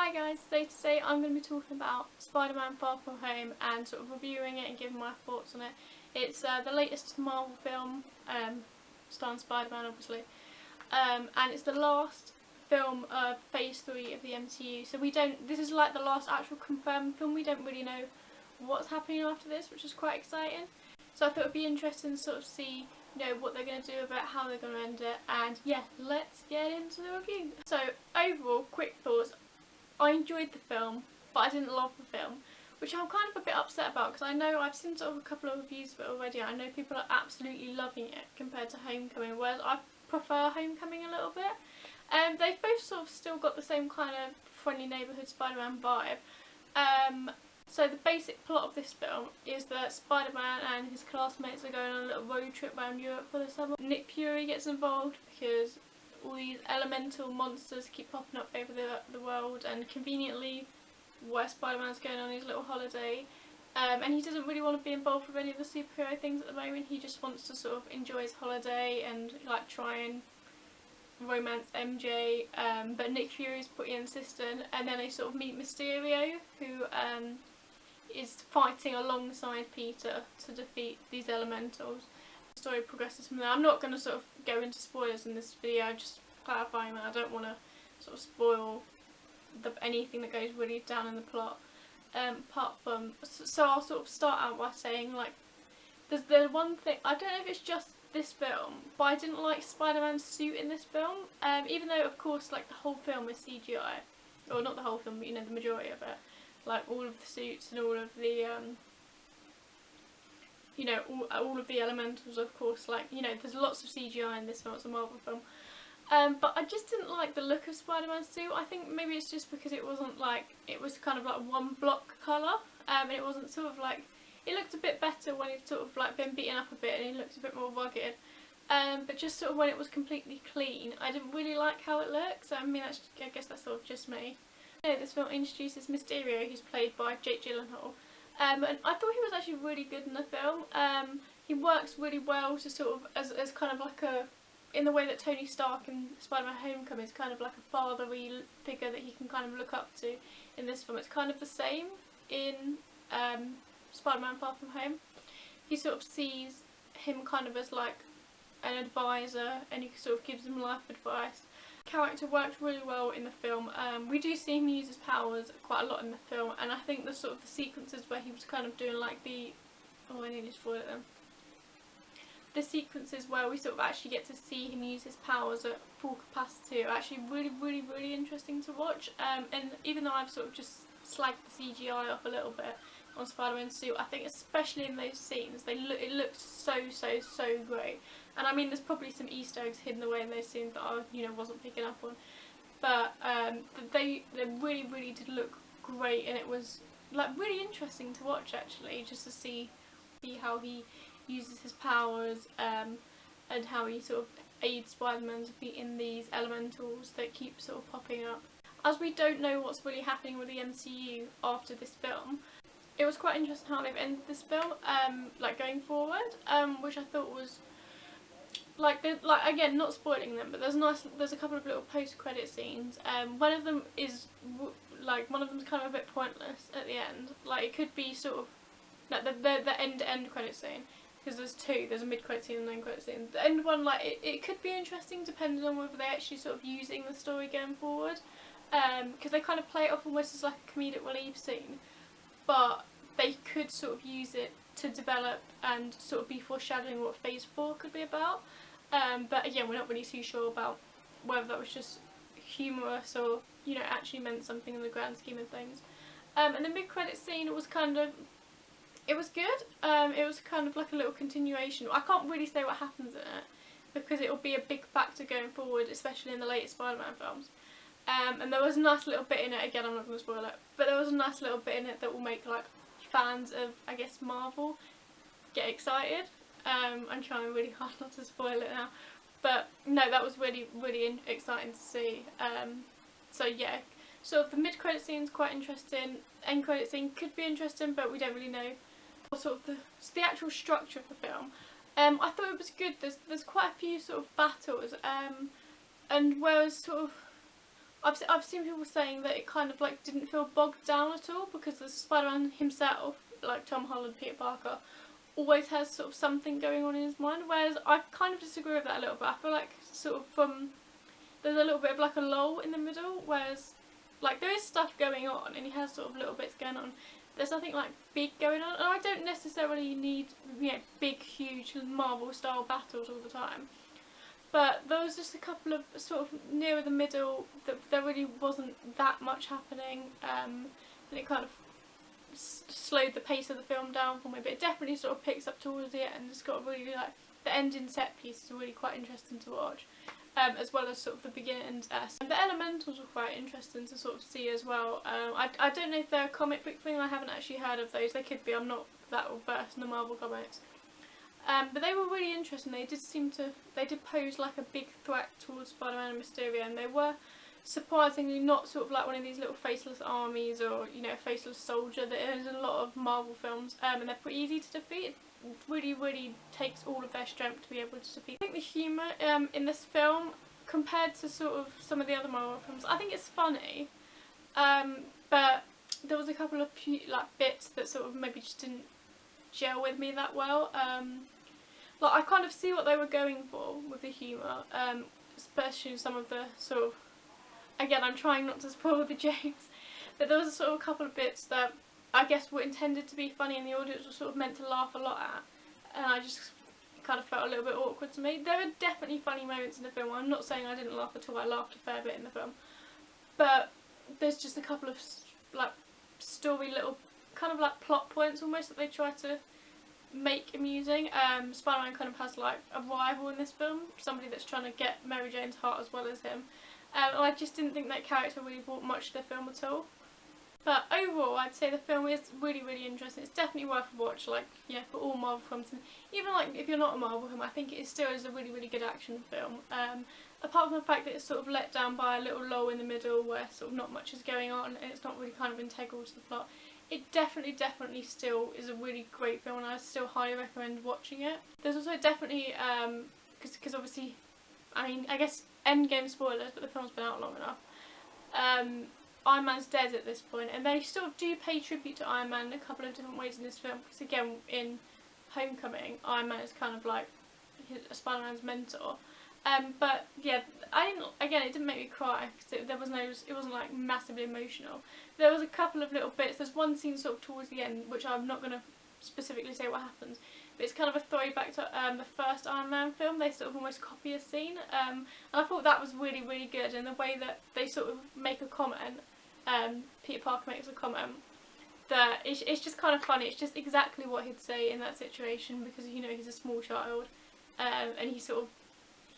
Hi guys, so today I'm going to be talking about Spider-Man Far From Home and sort of reviewing it and giving my thoughts on it. It's the latest Marvel film, starring Spider-Man obviously, and it's the last film of Phase 3 of the MCU, so this is like the last actual confirmed film. We don't really know what's happening after this, which is quite exciting. So I thought it would be interesting to sort of see, what they're going to do about how they're going to end it, and yeah, let's get into the review. So overall, quick thoughts. I enjoyed the film, but I didn't love the film, which I'm kind of a bit upset about because I know I've seen sort of a couple of reviews of it already. I know people are absolutely loving it compared to Homecoming, whereas I prefer Homecoming a little bit. They've both sort of still got the same kind of friendly neighbourhood Spider-Man vibe. So the basic plot of this film is that Spider-Man and his classmates are going on a little road trip around Europe for the summer. Nick Fury gets involved because all these elemental monsters keep popping up over the world, and conveniently where Spider-Man's going on his little holiday, and he doesn't really want to be involved with any of the superhero things at the moment. He just wants to sort of enjoy his holiday and like try and romance MJ, but Nick Fury's pretty insistent, and then they sort of meet Mysterio, who is fighting alongside Peter to defeat these elementals. The story progresses from there. I'm not going to sort of go into spoilers in this video, just clarifying that I don't want to sort of spoil anything that goes really down in the plot. Apart from, so I'll sort of start out by saying, like, there's the one thing, I don't know if it's just this film, but I didn't like Spider-Man's suit in this film, even though of course like the whole film is CGI, or not the whole film, but the majority of it, like all of the suits and all of the all of the elementals, of course, like, there's lots of CGI in this film. It's a Marvel film. But I just didn't like the look of Spider-Man's suit. I think maybe it's just because it wasn't like, it was kind of like one block colour, and it wasn't sort of like, it looked a bit better when he'd sort of like been beaten up a bit and he looked a bit more rugged. But just sort of when it was completely clean, I didn't really like how it looked. So I mean, I guess that's sort of just me. This film introduces Mysterio, who's played by Jake Gyllenhaal. And I thought he was actually really good in the film. He works really well to sort of, as kind of like in the way that Tony Stark in Spider-Man Homecoming is kind of like a fatherly figure that he can kind of look up to. In this film, it's kind of the same in Spider-Man Far From Home. He sort of sees him kind of as like an advisor, and he sort of gives him life advice. Character worked really well in the film. We do see him use his powers quite a lot in the film, and I think the sort of the sequences where he was kind of doing like I nearly spoiled it then. The sequences where we sort of actually get to see him use his powers at full capacity are actually really interesting to watch. And even though I've sort of just slagged the CGI off a little bit on Spider-Man's suit, I think especially in those scenes, it looks so great. And I mean, there's probably some Easter eggs hidden away in those scenes that I wasn't picking up on, but they really did look great, and it was like really interesting to watch actually, just to see how he uses his powers, and how he sort of aids Spider-Man defeating these elementals that keep sort of popping up. As we don't know what's really happening with the MCU after this film, it was quite interesting how they've ended this film, like going forward, which I thought was like again, not spoiling them, but there's a couple of little post-credit scenes. One of them is one of them's kind of a bit pointless at the end. Like, it could be sort of like the end credit scene, because there's two. There's a mid-credit scene and an end-credit scene. The end one, like, it could be interesting depending on whether they're actually sort of using the story going forward, because they kind of play it off almost as like a comedic relief scene, but they could sort of use it to develop and sort of be foreshadowing what Phase 4 could be about. But again, we're not really too sure about whether that was just humorous or actually meant something in the grand scheme of things. And the mid-credit scene, it was good. It was kind of like a little continuation. I can't really say what happens in it, because it will be a big factor going forward, especially in the latest Spider-Man films. And there was a nice little bit in it, again I'm not going to spoil it, but there was a nice little bit in it that will make like fans of, I guess, Marvel get excited. I'm trying really hard not to spoil it now, but no, that was really exciting to see. So yeah, sort of the mid-credit scene is quite interesting. End credit scene could be interesting, but we don't really know. Sort of the actual structure of the film, I thought it was good. There's quite a few sort of battles, and whereas sort of I've seen people saying that it kind of like didn't feel bogged down at all, because the Spider-Man himself, like Tom Holland, Peter Parker, always has sort of something going on in his mind, whereas I kind of disagree with that a little bit. I feel like sort of there's a little bit of like a lull in the middle, whereas like there is stuff going on and he has sort of little bits going on. There's nothing like big going on, and I don't necessarily need, you know, big huge Marvel style battles all the time. But there was just a couple of sort of nearer the middle that there really wasn't that much happening, and it kind of slowed the pace of the film down for me. But it definitely sort of picks up towards the end. It's got a really like the ending set piece is really quite interesting to watch, as well as sort of the beginning and the elementals were quite interesting to sort of see as well. I don't know if they're a comic book thing. I haven't actually heard of those. They could be. I'm not that well versed in the Marvel comics. But they were really interesting. They did pose like a big threat towards Spider-Man and Mysterio, and they were surprisingly not sort of like one of these little faceless armies or, you know, a faceless soldier that is in a lot of Marvel films, and they're pretty easy to defeat. It really takes all of their strength to be able to defeat. I think the humour in this film, compared to sort of some of the other Marvel films, I think it's funny, but there was a couple of like bits that sort of maybe just didn't gel with me that well. Like I kind of see what they were going for with the humour, especially some of the sort of, again I'm trying not to spoil the jokes, but there was a sort of a couple of bits that I guess were intended to be funny and the audience was sort of meant to laugh a lot at, and I just kind of felt a little bit awkward to me. There are definitely funny moments in the film. I'm not saying I didn't laugh at all. I laughed a fair bit in the film, but there's just a couple of like story little kind of like plot points almost that they try to make amusing. Spider-Man kind of has like a rival in this film, somebody that's trying to get Mary Jane's heart as well as him, and I just didn't think that character really brought much to the film at all. But overall I'd say the film is really interesting. It's definitely worth a watch, like, yeah, for all Marvel films, and even like if you're not a Marvel film, I think it still is a really good action film. Apart from the fact that it's sort of let down by a little lull in the middle where sort of not much is going on and it's not really kind of integral to the plot, it definitely still is a really great film, and I still highly recommend watching it. There's also definitely, because obviously, I mean, I guess Endgame spoilers, but the film's been out long enough. Iron Man's dead at this point, and they sort of do pay tribute to Iron Man in a couple of different ways in this film, because again, in Homecoming, Iron Man is kind of like Spider-Man's mentor. But yeah, again, it didn't make me cry, because it wasn't like massively emotional. There was a couple of little bits. There's one scene sort of towards the end, which I'm not going to specifically say what happens, but it's kind of a throwback to the first Iron Man film. They sort of almost copy a scene, and I thought that was really good, and the way that they sort of make a comment, Peter Parker makes a comment, that it's just kind of funny. It's just exactly what he'd say in that situation, because, you know, he's a small child, and he's sort of,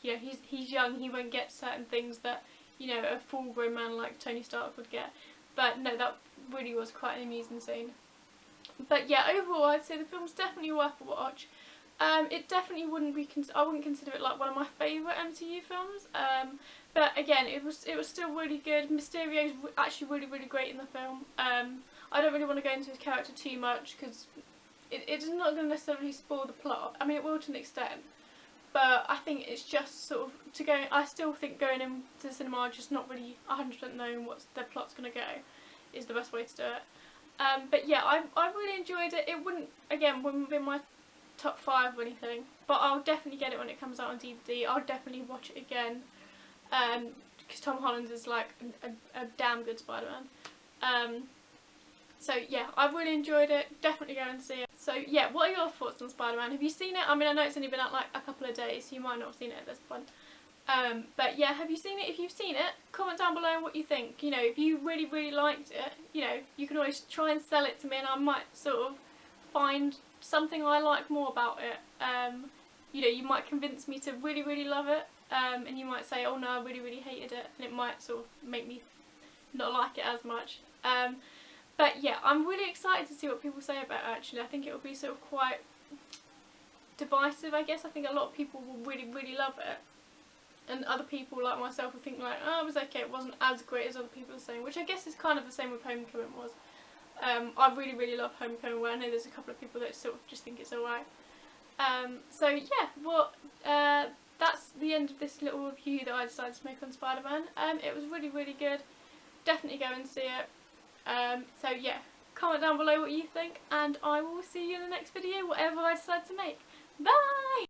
you know, he's young, he won't get certain things that, you know, a full-grown man like Tony Stark would get. But no, that really was quite an amusing scene. But yeah, overall I'd say the film's definitely worth a watch. It definitely wouldn't be, I wouldn't consider it like one of my favourite MCU films. But again, it was still really good. Mysterio's actually really great in the film. I don't really want to go into his character too much, because it's not going to necessarily spoil the plot. I mean, it will to an extent, but I think it's just sort of I still think going into the cinema just not really 100% knowing what the plot's going to go is the best way to do it. But yeah, I really enjoyed it. It wouldn't be in my top 5 or anything, but I'll definitely get it when it comes out on DVD. I'll definitely watch it again, because Tom Holland is like a damn good Spider-Man. So yeah, I really enjoyed it. Definitely go and see it. So yeah, what are your thoughts on Spider-Man? Have you seen it? I mean, I know it's only been out like a couple of days, so you might not have seen it at this point. But yeah, have you seen it? If you've seen it, comment down below what you think. You know, if you really liked it, you know, you can always try and sell it to me, and I might sort of find something I like more about it. You know, you might convince me to really love it, and you might say, oh no, I really hated it, and it might sort of make me not like it as much. But yeah, I'm really excited to see what people say about it, actually. I think it will be sort of quite divisive, I guess. I think a lot of people will really love it, and other people like myself will think like, oh, it was okay, it wasn't as great as other people are saying, which I guess is kind of the same with Homecoming was. I really love Homecoming, where I know there's a couple of people that sort of just think it's alright. So yeah, well, that's the end of this little review that I decided to make on Spider-Man. It was really, really good. Definitely go and see it. So yeah, comment down below what you think, and I will see you in the next video, whatever I decide to make. Bye!